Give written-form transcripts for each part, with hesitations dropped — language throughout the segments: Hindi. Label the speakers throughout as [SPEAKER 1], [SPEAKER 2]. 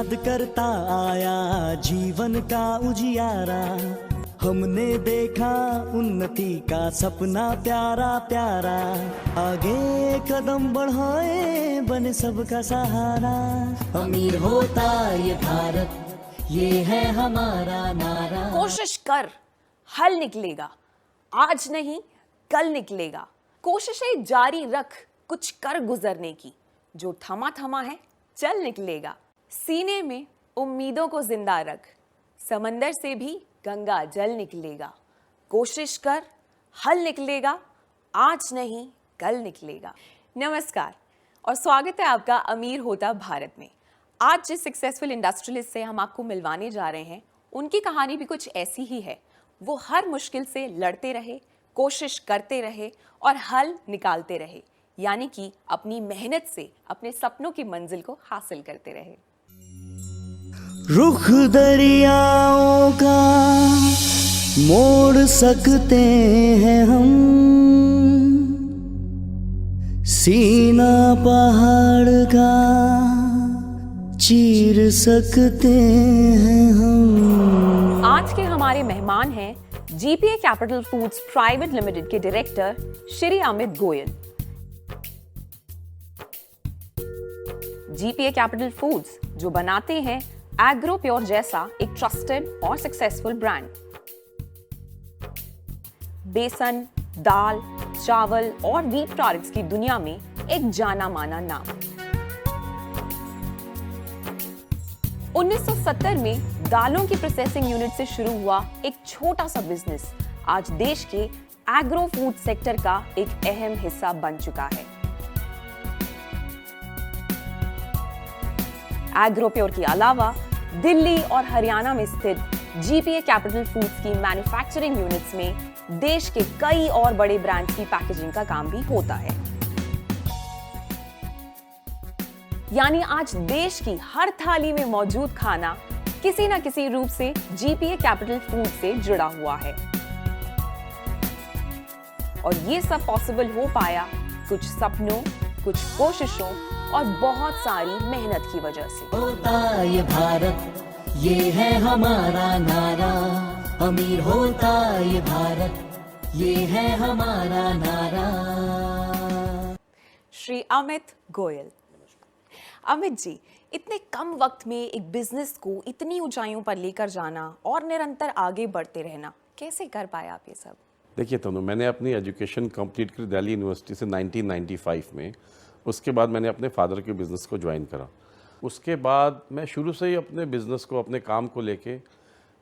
[SPEAKER 1] याद करता आया जीवन का उजियारा, हमने देखा उन्नति का सपना प्यारा प्यारा, आगे कदम बढ़ाए बने सबका सहारा, अमीर होता ये भारत ये है हमारा नारा।
[SPEAKER 2] कोशिश कर, हल निकलेगा, आज नहीं कल निकलेगा, कोशिशें जारी रख, कुछ कर गुजरने की, जो थमा थमा है चल निकलेगा, सीने में उम्मीदों को जिंदा रख, समंदर से भी गंगा जल निकलेगा, कोशिश कर, हल निकलेगा, आज नहीं कल निकलेगा। नमस्कार और स्वागत है आपका अमीर होता भारत में। आज जिस सक्सेसफुल इंडस्ट्रियलिस्ट से हम आपको मिलवाने जा रहे हैं, उनकी कहानी भी कुछ ऐसी ही है। वो हर मुश्किल से लड़ते रहे, कोशिश करते रहे और हल निकालते रहे, यानी कि अपनी मेहनत से अपने सपनों की मंजिल को हासिल करते रहे।
[SPEAKER 1] रुख दरियाओं का मोड़ सकते हैं हम, सीना पहाड़ का चीर सकते हैं हम।
[SPEAKER 2] आज के हमारे मेहमान हैं GPA capital foods private limited के director Shri Amit Goyal. GPA capital foods जो बनाते हैं एग्रो प्योर जैसा एक ट्रस्टेड और सक्सेसफुल ब्रांड। बेसन, दाल, चावल और व्हीट प्रोडक्ट्स की दुनिया में एक जाना माना नाम। 1970 में दालों की प्रोसेसिंग यूनिट से शुरू हुआ एक छोटा सा बिजनेस आज देश के एग्रो फूड सेक्टर का एक अहम हिस्सा बन चुका है। एग्रो प्योर के अलावा दिल्ली और हरियाणा में स्थित जीपीए कैपिटल फूड्स की मैन्युफैक्चरिंग यूनिट्स में देश के कई और बड़े ब्रांड्स की पैकेजिंग का काम भी होता है। यानी आज देश की हर थाली में मौजूद खाना किसी न किसी रूप से जीपीए कैपिटल फूड से जुड़ा हुआ है। और ये सब पॉसिबल हो पाया कुछ सपनों, कुछ कोशिशों और बहुत सारी मेहनत की वजह से।
[SPEAKER 1] होता ये भारत ये है हमारा नारा, अमीर होता ये भारत ये है हमारा नारा।
[SPEAKER 2] श्री अमित गोयल। अमित जी, इतने कम वक्त में एक बिजनेस को इतनी ऊंचाइयों पर लेकर जाना और निरंतर आगे बढ़ते रहना, कैसे कर पाए आप ये सब?
[SPEAKER 3] देखिए तनु, मैंने अपनी एजुकेशन कंप्लीट की दिल्ली यूनिवर्सिटी से 1995 में। उसके बाद मैंने अपने फादर के बिज़नेस को ज्वाइन करा। उसके बाद मैं शुरू से ही अपने बिज़नेस को, अपने काम को लेके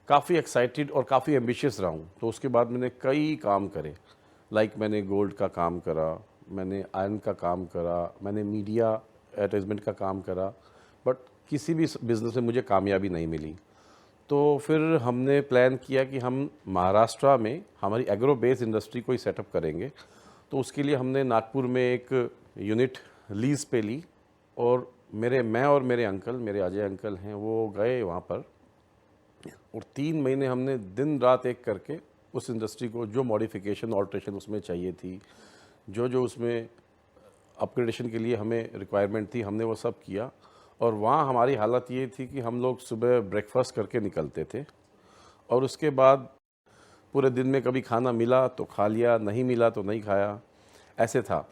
[SPEAKER 3] काफ़ी एक्साइटेड और काफ़ी एम्बिशियस रहा हूँ। तो उसके बाद मैंने कई काम करे, लाइक मैंने गोल्ड का काम करा, मैंने आयरन का काम करा, मैंने मीडिया एडवर्टाइजमेंट का काम करा, बट किसी भी बिज़नेस में मुझे कामयाबी नहीं मिली। तो फिर हमने प्लान किया कि हम महाराष्ट्र में हमारी एग्रो बेस्ड इंडस्ट्री को ही सेटअप करेंगे। तो उसके लिए हमने नागपुर में एक यूनिट लीज़ पे ली और मैं और मेरे अंकल, मेरे अजय अंकल हैं, वो गए वहाँ पर और 3 महीने हमने दिन रात एक करके उस इंडस्ट्री को जो मॉडिफिकेशन ऑल्ट्रेशन उसमें चाहिए थी, जो उसमें अपग्रेडेशन के लिए हमें रिक्वायरमेंट थी, हमने वो सब किया। और वहाँ हमारी हालत ये थी कि हम लोग सुबह ब्रेकफास्ट करके निकलते थे और उसके बाद पूरे दिन में कभी खाना मिला तो खा लिया, नहीं मिला तो नहीं खाया, ऐसे था।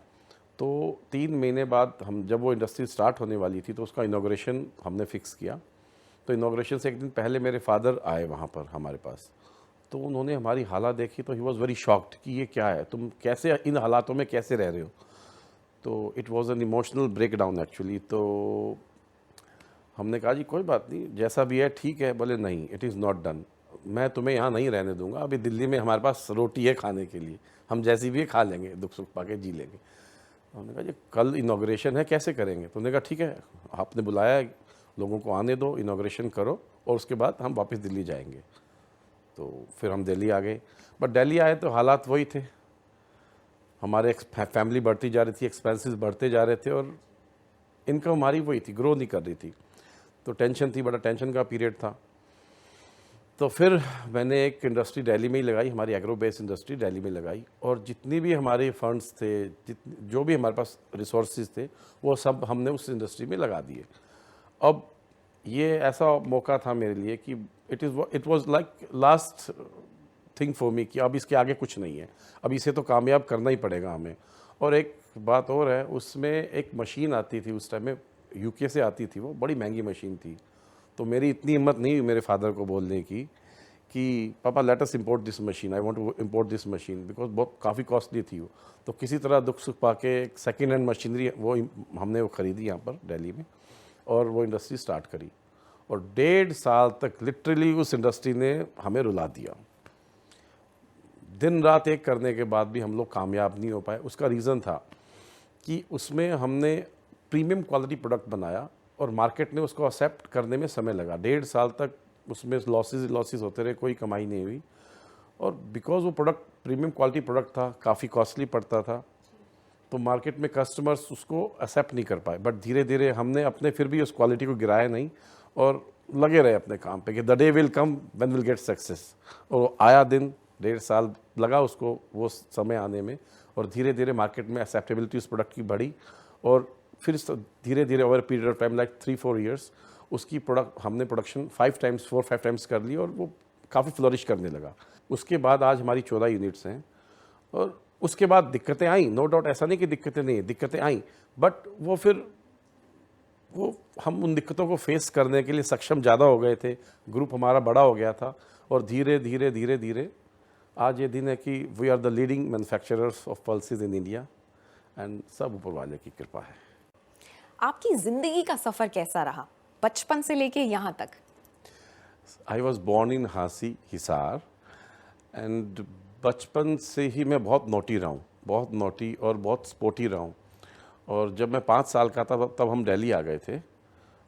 [SPEAKER 3] तो 3 महीने बाद हम जब वो इंडस्ट्री स्टार्ट होने वाली थी तो उसका इनॉग्रेशन हमने फ़िक्स किया। तो इनॉग्रेशन से एक दिन पहले मेरे फादर आए वहाँ पर हमारे पास। तो उन्होंने हमारी हालत देखी तो ही वॉज़ वेरी शॉक्ड कि ये क्या है, तुम कैसे इन हालातों में कैसे रह रहे हो। तो it was an emotional breakdown actually. तो हमने कहा जी कोई बात नहीं, जैसा भी है ठीक है। बोले नहीं, इट इज़ नॉट डन, मैं तुम्हें यहाँ नहीं रहने दूंगा। अभी दिल्ली में हमारे पास रोटी है खाने के लिए, हम जैसी भी है खा लेंगे, दुख सुख पाके जी लेंगे। हमने कहा जी कल इनॉग्रेशन है, कैसे करेंगे? तो उन्होंने कहा ठीक है, आपने बुलाया है, लोगों को आने दो, इनॉग्रेशन करो और उसके बाद हम वापस दिल्ली जाएंगे। तो फिर हम दिल्ली आ गए। बट दिल्ली आए तो हालात वही थे, हमारे फैमिली बढ़ती जा रही थी, एक्सपेंसेस बढ़ते जा रहे थे और इनकम हमारी वही थी, ग्रो नहीं कर रही थी। तो टेंशन थी, बड़ा टेंशन का पीरियड था। तो फिर मैंने एक इंडस्ट्री दिल्ली में ही लगाई, हमारी एग्रो बेस्ड इंडस्ट्री दिल्ली में लगाई और जितनी भी हमारे फंड्स थे, जो भी हमारे पास रिसोर्सेज थे, वो सब हमने उस इंडस्ट्री में लगा दिए। अब ये ऐसा मौका था मेरे लिए कि it was like last thing for me कि अब इसके आगे कुछ नहीं है, अब इसे तो कामयाब करना ही पड़ेगा हमें। और एक बात और है, उसमें एक मशीन आती थी उस टाइम में, यूके से आती थी, वो बड़ी महंगी मशीन थी। तो मेरी इतनी हिम्मत नहीं हुई मेरे फादर को बोलने की कि पापा let us import this machine, I want to import this machine, because बहुत काफ़ी कॉस्टली थी वो। तो किसी तरह दुख सुख पाके एक सेकेंड हैंड मशीनरी हमने वो ख़रीदी यहाँ पर दिल्ली में, और वो इंडस्ट्री स्टार्ट करी। और 1.5 साल तक लिटरली उस इंडस्ट्री ने हमें रुला दिया। दिन रात एक करने के बाद भी हम लोग कामयाब नहीं हो पाए। उसका रीज़न था कि उसमें हमने प्रीमियम क्वालिटी प्रोडक्ट बनाया और मार्केट ने उसको एक्सेप्ट करने में समय लगा। 1.5 साल तक उसमें लॉसेस होते रहे, कोई कमाई नहीं हुई। और बिकॉज वो प्रोडक्ट प्रीमियम क्वालिटी प्रोडक्ट था, काफ़ी कॉस्टली पड़ता था, तो मार्केट में कस्टमर्स उसको एक्सेप्ट नहीं कर पाए। बट धीरे धीरे हमने अपने फिर भी उस क्वालिटी को गिराया नहीं और लगे रहे अपने काम पे कि the day will come when will get success. और आया दिन, 1.5 साल लगा उसको वो समय आने में, और धीरे धीरे मार्केट में एक्सेप्टेबिलिटी उस प्रोडक्ट की बढ़ी। और फिर धीरे धीरे over period of time like 3-4 years उसकी हमने प्रोडक्शन 4-5 टाइम्स कर ली, और वो काफ़ी फ्लोरिश करने लगा। उसके बाद आज हमारी 14 यूनिट्स हैं। और उसके बाद दिक्कतें आई, नो डाउट, ऐसा नहीं कि दिक्कतें नहीं, दिक्कतें आई, बट वो हम उन दिक्कतों को फेस करने के लिए सक्षम ज़्यादा हो गए थे, ग्रुप हमारा बड़ा हो गया था, और धीरे धीरे आज ये दिन है कि we are the leading manufacturers of pulses in India, and सब ऊपर वाले की कृपा है।
[SPEAKER 2] आपकी ज़िंदगी का सफ़र कैसा रहा बचपन से लेके यहाँ तक?
[SPEAKER 3] I was born in Hansi, Hisar, and बचपन से ही मैं बहुत नोटी रहा हूँ, बहुत नोटी और बहुत स्पोर्टी रहा हूँ। और जब मैं 5 साल का था तब हम दिल्ली आ गए थे,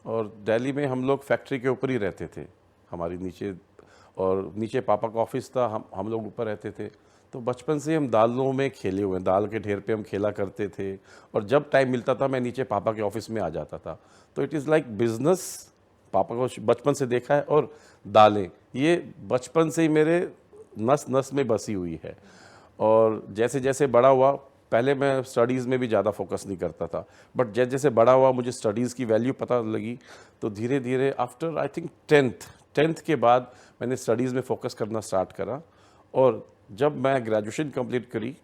[SPEAKER 3] और दिल्ली में हम लोग फैक्ट्री के ऊपर ही रहते थे, हमारी नीचे, और नीचे पापा का ऑफिस था, हम लोग ऊपर रहते थे। तो बचपन से हम दालों में खेले हुए हैं, दाल के ढेर पे हम खेला करते थे, और जब टाइम मिलता था मैं नीचे पापा के ऑफिस में आ जाता था। तो इट इज़ लाइक बिजनेस, पापा को बचपन से देखा है, और दालें ये बचपन से ही मेरे नस नस में बसी हुई है। और जैसे जैसे बड़ा हुआ, पहले मैं स्टडीज़ में भी ज़्यादा फोकस नहीं करता था, बट जैसे जैसे बड़ा हुआ मुझे स्टडीज़ की वैल्यू पता लगी, तो धीरे धीरे आफ्टर आई थिंक 10th के बाद मैंने स्टडीज़ में फोकस करना स्टार्ट करा। और जब मैं ग्रेजुएशन कंप्लीट करी,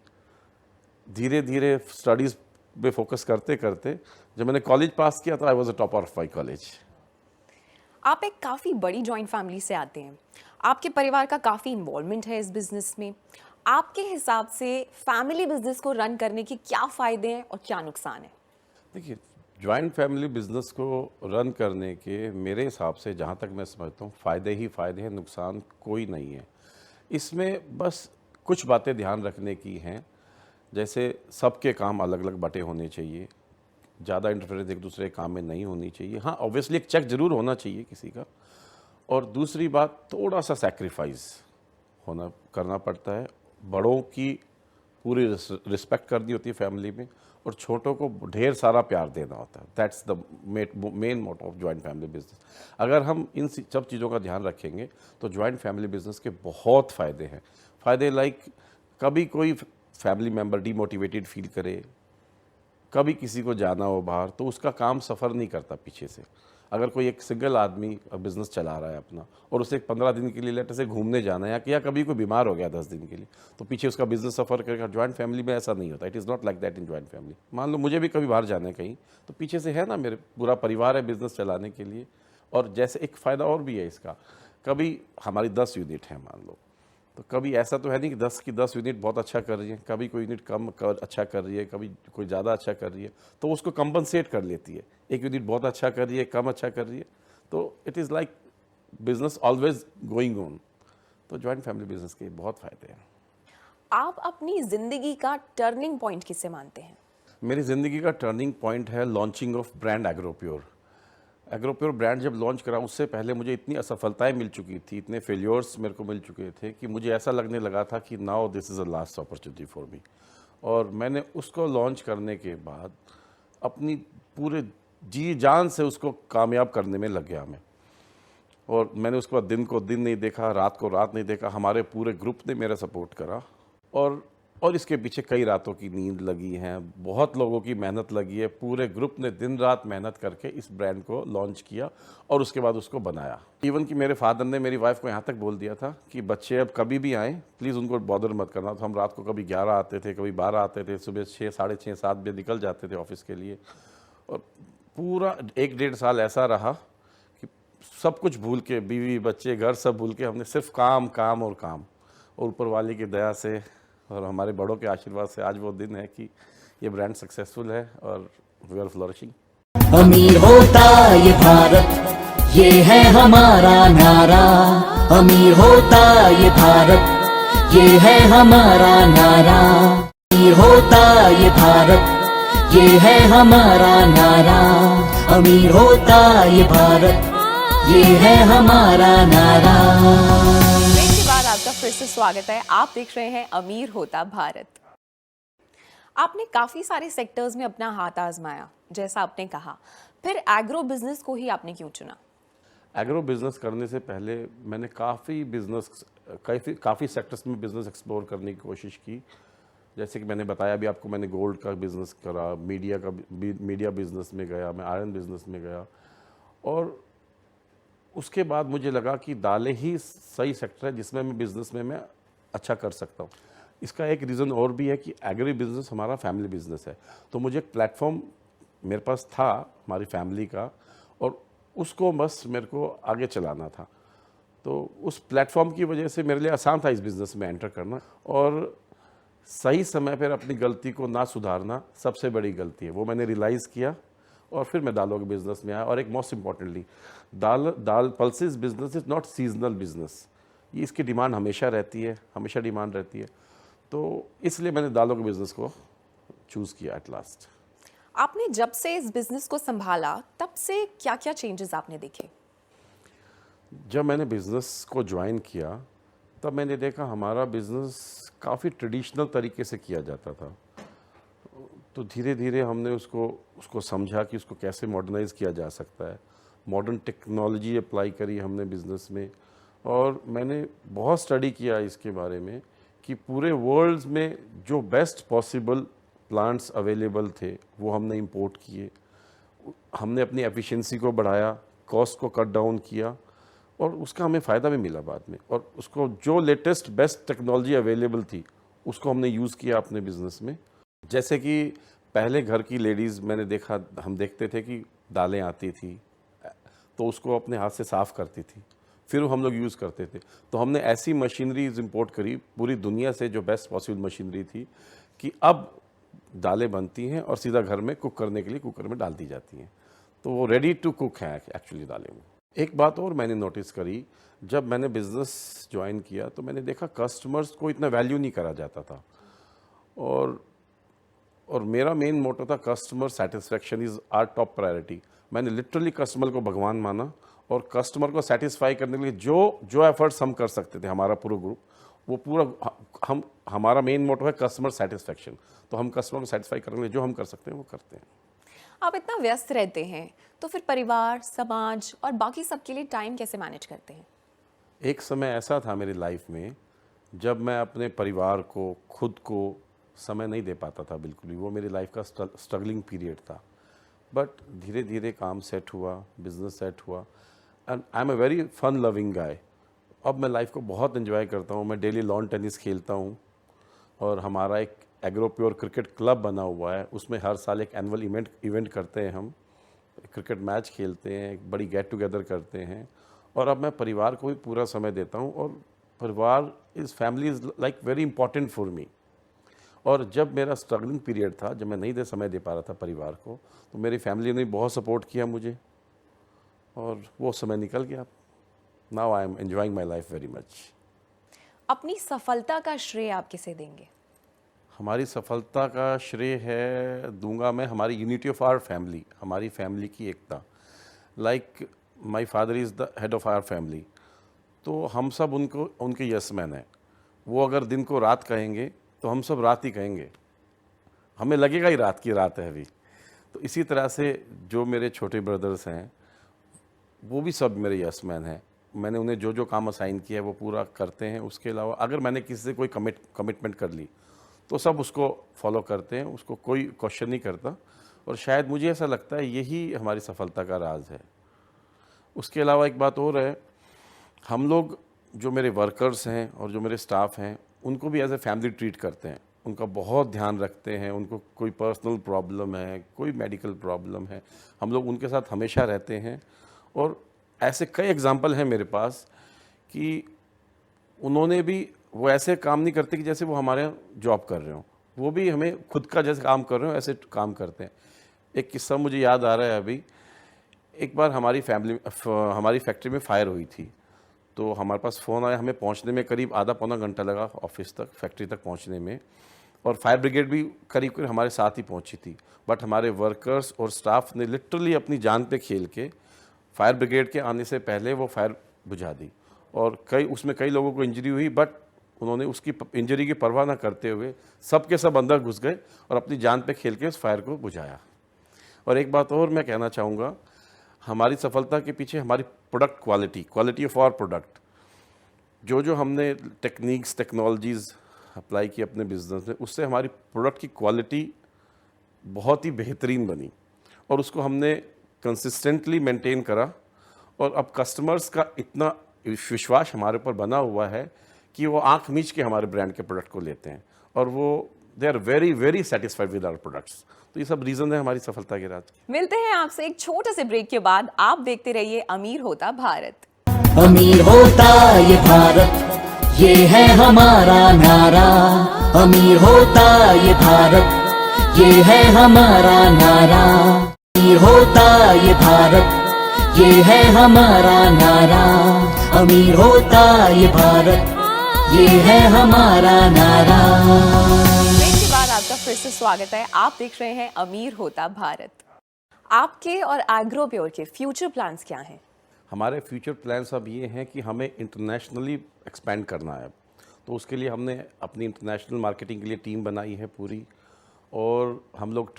[SPEAKER 3] धीरे धीरे स्टडीज़ पे फोकस करते करते जब मैंने कॉलेज पास किया तो I was a topper of my college.
[SPEAKER 2] आप एक काफ़ी बड़ी जॉइंट फैमिली से आते हैं, आपके परिवार का काफ़ी इन्वॉल्वमेंट है इस बिज़नेस में। आपके हिसाब से फैमिली बिजनेस को रन करने के क्या फ़ायदे हैं और क्या नुकसान है?
[SPEAKER 3] देखिए, जॉइंट फैमिली बिजनेस को रन करने के मेरे हिसाब से जहाँ तक मैं समझता हूँ फ़ायदे ही फ़ायदे हैं, नुकसान कोई नहीं है। इसमें बस कुछ बातें ध्यान रखने की हैं, जैसे सबके काम अलग अलग बटे होने चाहिए, ज़्यादा इंटरफेरेंस एक दूसरे के काम में नहीं होनी चाहिए। हाँ, ऑब्वियसली एक चेक ज़रूर होना चाहिए किसी का। और दूसरी बात, थोड़ा सा सैक्रिफाइस करना पड़ता है। बड़ों की पूरी रिस्पेक्ट करनी होती है फैमिली में, और छोटों को ढेर सारा प्यार देना होता है। That's the main motto of joint family business. अगर हम इन सब चीज़ों का ध्यान रखेंगे तो जॉइंट फैमिली बिजनेस के बहुत फ़ायदे हैं। फ़ायदे लाइक, कभी कोई फैमिली मेम्बर डीमोटिवेटेड फील करे, कभी किसी को जाना हो बाहर, तो उसका काम सफ़र नहीं करता पीछे से। अगर कोई एक सिंगल आदमी बिज़नेस चला रहा है अपना, और उसे 15 दिन के लिए लेटर से घूमने जाना है, या कभी कोई बीमार हो गया 10 दिन के लिए, तो पीछे उसका बिज़नेस सफ़र करेगा। जॉइंट फैमिली में ऐसा नहीं होता। It is not like that in joint family. मान लो मुझे भी कभी बाहर जाना है कहीं, तो पीछे से है ना मेरे पूरा परिवार है बिज़नेस चलाने के लिए। और जैसे एक फ़ायदा और भी है इसका, कभी हमारी 10 यूनिट है मान लो, तो कभी ऐसा तो है नहीं कि 10 की 10 यूनिट बहुत अच्छा कर रही है, कभी कोई यूनिट अच्छा कर रही है, कभी कोई ज़्यादा अच्छा कर रही है, तो उसको कंपनसेट कर लेती है। एक यूनिट बहुत अच्छा कर रही है, कम अच्छा कर रही है, तो it is like business always going on. तो जॉइंट फैमिली बिजनेस के बहुत फ़ायदे हैं।
[SPEAKER 2] आप अपनी ज़िंदगी का टर्निंग पॉइंट किसे मानते हैं?
[SPEAKER 3] मेरी ज़िंदगी का टर्निंग पॉइंट है लॉन्चिंग ऑफ ब्रांड एग्रोप्योर। एग्रोप्योर ब्रांड जब लॉन्च करा, उससे पहले मुझे इतनी असफलताएं मिल चुकी थी, इतने फेलियर्स मेरे को मिल चुके थे कि मुझे ऐसा लगने लगा था कि now this is a last opportunity for me. और मैंने उसको लॉन्च करने के बाद अपनी पूरे जी जान से उसको कामयाब करने में लग गया मैं। और मैंने उसके बाद दिन को दिन नहीं देखा, रात को रात नहीं देखा। हमारे पूरे ग्रुप ने मेरा सपोर्ट करा, और और इसके पीछे कई रातों की नींद लगी है, बहुत लोगों की मेहनत लगी है, पूरे ग्रुप ने दिन रात मेहनत करके इस ब्रांड को लॉन्च किया और उसके बाद उसको बनाया। इवन कि मेरे फादर ने मेरी वाइफ को यहाँ तक बोल दिया था कि बच्चे अब कभी भी आएँ प्लीज़ उनको बॉदर मत करना। तो हम रात को कभी 11 आते थे, कभी 12 आते थे, सुबह 6, साढ़े 6, 7 बजे निकल जाते थे ऑफिस के लिए। और पूरा 1-1.5 साल ऐसा रहा कि सब कुछ भूल के, बीवी बच्चे घर सब भूल के, हमने सिर्फ काम काम और काम, और ऊपर वाले की दया से और हमारे बड़ों के आशीर्वाद से आज वो दिन है कि ये ब्रांड सक्सेसफुल है और वी आर फ्लोरिशिंग।
[SPEAKER 1] अमीर होता ये भारत, ये है हमारा नारा। अमीर होता ये भारत, ये है हमारा नारा। अमीर होता ये भारत, ये है हमारा नारा। अमीर होता ये भारत, ये है हमारा नारा।
[SPEAKER 2] ब्रेक के बाद आपका फिर से स्वागत है। आप देख रहे हैं अमीर होता भारत। आपने काफी सारे सेक्टर्स में अपना हाथ आजमाया, जैसा आपने कहा, फिर एग्रो बिजनेस को ही आपने क्यों चुना?
[SPEAKER 3] एग्रो बिजनेस करने से पहले मैंने काफ़ी सेक्टर्स में बिजनेस एक्सप्लोर करने की कोशिश की। जैसे कि मैंने बताया अभी आपको, मैंने गोल्ड का बिजनेस करा, मीडिया बिजनेस में गया, मैं आयरन बिजनेस में गया, और उसके बाद मुझे लगा कि दालें ही सही सेक्टर है जिसमें मैं अच्छा कर सकता हूँ। इसका एक रीज़न और भी है कि एग्री बिजनेस हमारा फैमिली बिजनेस है, तो मुझे एक प्लेटफॉर्म मेरे पास था हमारी फैमिली का, और उसको बस मेरे को आगे चलाना था। तो उस प्लेटफॉर्म की वजह से मेरे लिए आसान था इस बिज़नेस में एंटर करना, और सही समय पर अपनी गलती को ना सुधारना सबसे बड़ी गलती है, वो मैंने रियलाइज़ किया। और फिर मैं दालों के बिज़नेस में आया। और एक most importantly, dal pulses business is not seasonal business, ये इसकी डिमांड हमेशा रहती है, हमेशा डिमांड रहती है। तो इसलिए मैंने दालों के बिज़नेस को चूज़ किया एट लास्ट।
[SPEAKER 2] आपने जब से इस बिजनेस को संभाला तब से क्या क्या चेंजेस आपने देखे?
[SPEAKER 3] जब मैंने बिज़नेस को ज्वाइन किया तब मैंने देखा हमारा बिज़नेस काफ़ी ट्रेडिशनल तरीके से किया जाता था। तो धीरे धीरे हमने उसको समझा कि उसको कैसे मॉडर्नाइज़ किया जा सकता है। मॉडर्न टेक्नोलॉजी अप्लाई करी हमने बिज़नेस में, और मैंने बहुत स्टडी किया इसके बारे में कि पूरे वर्ल्ड में जो बेस्ट पॉसिबल प्लांट्स अवेलेबल थे वो हमने इंपोर्ट किए। हमने अपनी एफिशिएंसी को बढ़ाया, कॉस्ट को कट डाउन किया, और उसका हमें फ़ायदा भी मिला बाद में। और उसको जो लेटेस्ट बेस्ट टेक्नोलॉजी अवेलेबल थी उसको हमने यूज़ किया अपने बिज़नेस में। जैसे कि पहले घर की लेडीज़, मैंने देखा, हम देखते थे कि दालें आती थी तो उसको अपने हाथ से साफ़ करती थी, फिर हम लोग यूज़ करते थे। तो हमने ऐसी मशीनरीज इंपोर्ट करी पूरी दुनिया से, जो बेस्ट पॉसिबल मशीनरी थी, कि अब दालें बनती हैं और सीधा घर में कुक करने के लिए कुकर में डाल दी जाती हैं। तो वो रेडी टू कुक है एक्चुअली दालें वो। एक बात और मैंने नोटिस करी, जब मैंने बिज़नेस ज्वाइन किया तो मैंने देखा कस्टमर्स को इतना वैल्यू नहीं करा जाता था। और मेरा मेन मोटो था customer satisfaction is our top priority. मैंने लिटरली कस्टमर को भगवान माना, और कस्टमर को सेटिस्फाई करने के लिए जो एफर्ट्स हम कर सकते थे, हमारा पूरा ग्रुप, वो पूरा हमारा मेन मोटो है कस्टमर सेटिस्फेक्शन। तो हम कस्टमर को सेटिस्फाई करने के लिए जो हम कर सकते हैं वो करते हैं।
[SPEAKER 2] आप इतना व्यस्त रहते हैं तो फिर परिवार, समाज और बाकी सबके लिए टाइम कैसे मैनेज करते हैं?
[SPEAKER 3] एक समय ऐसा था मेरी लाइफ में जब मैं अपने परिवार को, खुद को समय नहीं दे पाता था बिल्कुल भी। वो मेरी लाइफ का स्ट्रगलिंग पीरियड था। बट धीरे धीरे काम सेट हुआ, बिजनेस सेट हुआ, and I am a very fun loving guy. अब मैं लाइफ को बहुत एंजॉय करता हूँ। मैं डेली लॉन टेनिस खेलता हूँ, और हमारा एक एग्रो प्योर क्रिकेट क्लब बना हुआ है, उसमें हर साल एक एनुअल इवेंट करते हैं। हम क्रिकेट मैच खेलते हैं, एक बड़ी गेट टुगेदर करते हैं, और अब मैं परिवार को भी पूरा समय देता हूँ। और परिवार family is like very important for me. और जब मेरा स्ट्रगलिंग पीरियड था, जब मैं नहीं समय दे पा रहा था परिवार को, तो मेरी फैमिली ने बहुत सपोर्ट किया मुझे, और वो समय निकल गया। Now I am enjoying my life very much.
[SPEAKER 2] अपनी सफलता का श्रेय आप किसे देंगे?
[SPEAKER 3] हमारी सफलता का श्रेय दूंगा मैं हमारी यूनिटी ऑफ आवर फैमिली, हमारी फैमिली की एकता। Like my father is the head of our family, तो हम सब उनके यस मैन हैं। वो अगर दिन को रात कहेंगे तो हम सब रात ही कहेंगे, हमें लगेगा ही रात की रात है अभी। तो इसी तरह से जो मेरे छोटे ब्रदर्स हैं वो भी सब मेरे यस मैन हैं। मैंने उन्हें जो जो काम असाइन किया है वो पूरा करते हैं। उसके अलावा अगर मैंने किसी से कोई कमिटमेंट कर ली तो सब उसको फॉलो करते हैं, उसको कोई क्वेश्चन नहीं करता। और शायद मुझे ऐसा लगता है यही हमारी सफलता का राज है। उसके अलावा एक बात और है, हम लोग जो मेरे वर्कर्स हैं और जो मेरे स्टाफ हैं उनको भी एज ए फैमिली ट्रीट करते हैं, उनका बहुत ध्यान रखते हैं। उनको कोई पर्सनल प्रॉब्लम है, कोई मेडिकल प्रॉब्लम है, हम लोग उनके साथ हमेशा रहते हैं। और ऐसे कई एग्जांपल हैं मेरे पास कि उन्होंने भी, वो ऐसे काम नहीं करते कि जैसे वो हमारे यहाँ जॉब कर रहे हो, वो भी हमें खुद का जैसे काम कर रहे हो ऐसे काम करते हैं। एक किस्सा मुझे याद आ रहा है अभी। एक बार हमारी फैक्ट्री में फायर हुई थी, तो हमारे पास फ़ोन आया, हमें पहुंचने में करीब आधा पौना घंटा लगा ऑफिस तक, फैक्ट्री तक पहुंचने में। और फायर ब्रिगेड भी करीब करीब हमारे साथ ही पहुंची थी। बट हमारे वर्कर्स और स्टाफ ने लिटरली अपनी जान पे खेल के फायर ब्रिगेड के आने से पहले वो फायर बुझा दी। और उसमें कई लोगों को इंजरी हुई, बट उन्होंने उसकी इंजरी की परवाह ना करते हुए सब के सब अंदर घुस गए और अपनी जान पे खेल के उस फायर को बुझाया। और एक बात और मैं कहना चाहूँगा, हमारी सफलता के पीछे हमारी product quality of our product, जो हमने टेक्निक्स टेक्नोलॉजीज़ अप्लाई की अपने बिजनेस में, उससे हमारी प्रोडक्ट की क्वालिटी बहुत ही बेहतरीन बनी और उसको हमने कंसिस्टेंटली मेंटेन करा। और अब कस्टमर्स का इतना विश्वास हमारे ऊपर बना हुआ है कि वो आंख मीच के हमारे ब्रांड के प्रोडक्ट को लेते हैं और वो they are very very satisfied with our products. तो ये सब रीज़न है हमारी सफलता के राज।
[SPEAKER 2] मिलते हैं आपसे एक छोटे से ब्रेक के बाद। आप देखते रहिए अमीर होता भारत।
[SPEAKER 1] अमीर होता ये भारत, ये है हमारा नारा। अमीर होता ये भारत, ये है हमारा नारा। अमीर होता ये भारत, ये है हमारा नारा। अमीर होता ये भारत, ये है हमारा नारा।
[SPEAKER 2] ब्रेक के बाद आपका फिर से स्वागत है। आप देख रहे हैं अमीर होता भारत। आपके और एग्रोप्योर के फ्यूचर प्लान्स क्या हैं?
[SPEAKER 3] हमारे फ्यूचर प्लान्स अब ये हैं कि हमें इंटरनेशनली एक्सपेंड करना है। तो उसके लिए हमने अपनी इंटरनेशनल मार्केटिंग के लिए टीम बनाई है पूरी, और हम लोग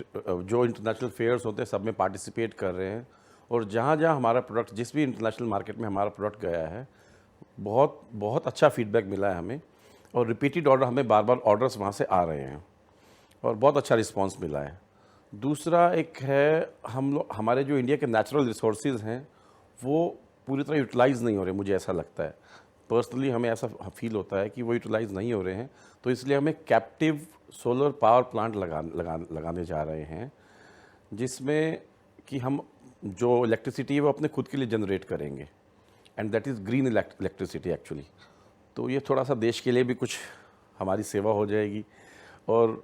[SPEAKER 3] जो इंटरनेशनल फेयर्स होते हैं सब में पार्टिसिपेट कर रहे हैं। और जहाँ जहाँ हमारा प्रोडक्ट, जिस भी इंटरनेशनल मार्केट में हमारा प्रोडक्ट गया है, बहुत बहुत अच्छा फीडबैक मिला है हमें। और रिपीटेड ऑर्डर, हमें बार बार ऑर्डर्स वहाँ से आ रहे हैं और बहुत अच्छा रिस्पांस मिला है। दूसरा एक है, हमारे जो इंडिया के नेचुरल रिसोर्सेज हैं वो पूरी तरह यूटिलाइज़ नहीं हो रहे, मुझे ऐसा लगता है पर्सनली, हमें ऐसा फील होता है कि वो यूटिलाइज़ नहीं हो रहे हैं। तो इसलिए हमें कैप्टिव सोलर पावर प्लांट लगाने जा रहे हैं, जिसमें कि हम जो इलेक्ट्रिसिटी है वो अपने खुद के लिए जनरेट करेंगे, and that is green electricity actually. तो ये थोड़ा सा देश के लिए भी कुछ हमारी सेवा हो जाएगी और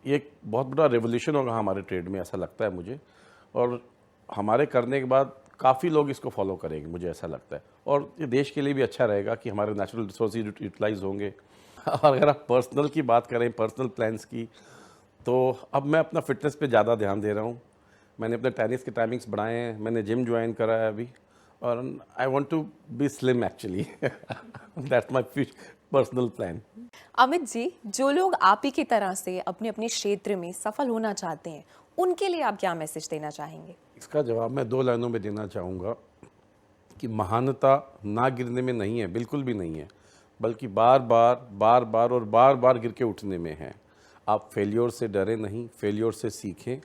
[SPEAKER 3] ये एक बहुत बड़ा रेवोल्यूशन होगा हमारे ट्रेड में, ऐसा लगता है मुझे। और हमारे करने के बाद काफ़ी लोग इसको फॉलो करेंगे, मुझे ऐसा लगता है। और ये देश के लिए भी अच्छा रहेगा कि हमारे नेचुरल रिसोर्सेज यूटिलाइज होंगे। और अगर आप पर्सनल की बात करें, पर्सनल प्लान्स की, तो अब मैं अपना फिटनेस पे ज़्यादा ध्यान दे रहा हूँ। मैंने अपने टेनिस के टाइमिंग्स बढ़ाए हैं, मैंने जिम ज्वाइन करा है अभी, और I want to be slim actually. That's my personal plan.
[SPEAKER 2] Amit ji, जो लोग आप ही की तरह से अपने अपने क्षेत्र में सफल होना चाहते हैं, उनके लिए आप क्या मैसेज देना चाहेंगे?
[SPEAKER 3] इसका जवाब मैं 2 लाइनों में देना चाहूँगा कि महानता ना गिरने में नहीं है, बिल्कुल भी नहीं है, बल्कि बार बार गिर के उठने में है। आप फेल्योर से डरे नहीं, फेल्योर से सीखें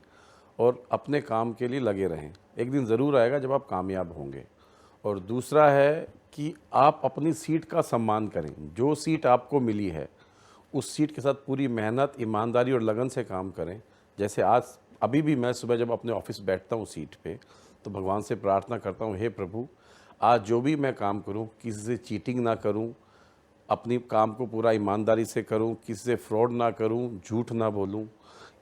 [SPEAKER 3] और अपने काम के लिए लगे रहें। एक दिन ज़रूर आएगा जब आप कामयाब होंगे। और दूसरा है कि आप अपनी सीट का सम्मान करें। जो सीट आपको मिली है उस सीट के साथ पूरी मेहनत, ईमानदारी और लगन से काम करें। जैसे अभी भी मैं सुबह जब अपने ऑफिस बैठता हूँ सीट पे, तो भगवान से प्रार्थना करता हूँ, हे प्रभु, आज जो भी मैं काम करूँ किसी से चीटिंग ना करूँ, अपनी काम को पूरा ईमानदारी से करूँ, किसी से फ्रॉड ना करूँ, झूठ ना बोलूँ।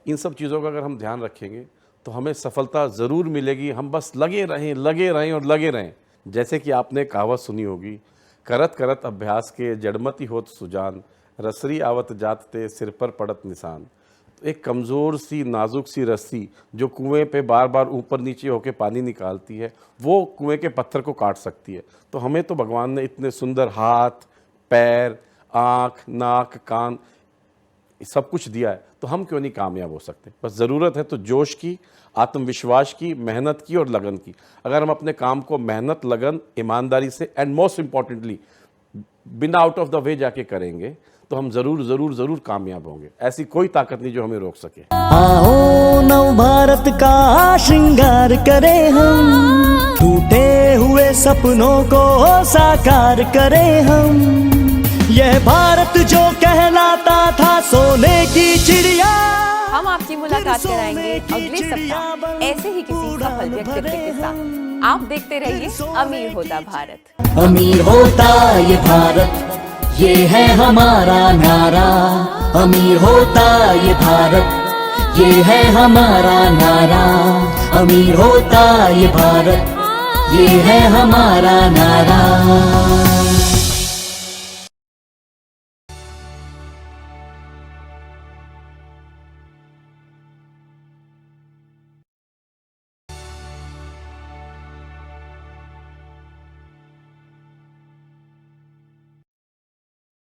[SPEAKER 3] इन सब चीज़ों का अगर हम ध्यान रखेंगे तो हमें सफलता ज़रूर मिलेगी। हम बस लगे रहें। जैसे कि आपने कहावत सुनी होगी, करत करत अभ्यास के जड़मति होत सुजान, रसरी आवत जात ते सिर पर पड़त निशान। एक कमज़ोर सी नाजुक सी रस्सी जो कुएं पे बार बार ऊपर नीचे होकर पानी निकालती है, वो कुएं के पत्थर को काट सकती है। तो हमें तो भगवान ने इतने सुंदर हाथ, पैर, आँख, नाक, कान, सब कुछ दिया है, तो हम क्यों नहीं कामयाब हो सकते? बस ज़रूरत है तो जोश की, आत्मविश्वास की, मेहनत की और लगन की। अगर हम अपने काम को मेहनत, लगन, ईमानदारी से, एंड मोस्ट इम्पॉर्टेंटली बिना आउट ऑफ द वे जाके करेंगे तो हम जरूर जरूर जरूर कामयाब होंगे। ऐसी कोई ताकत नहीं जो हमें रोक सके।
[SPEAKER 1] आओ नव भारत का श्रृंगार करें हम, टूटे हुए सपनों को साकार करें हम। यह भारत जो कहलाता था सोने की चिड़िया,
[SPEAKER 2] हम आपकी मुलाकात कराएंगे अगले सप्ताह ऐसे ही किसी सफल व्यक्तित्व के साथ। आप देखते रहिए अमीर होता भारत।
[SPEAKER 1] अमीर होता ये भारत, ये है हमारा नारा। अमीर होता ये भारत, ये है हमारा नारा। अमीर होता ये भारत, ये है हमारा नारा।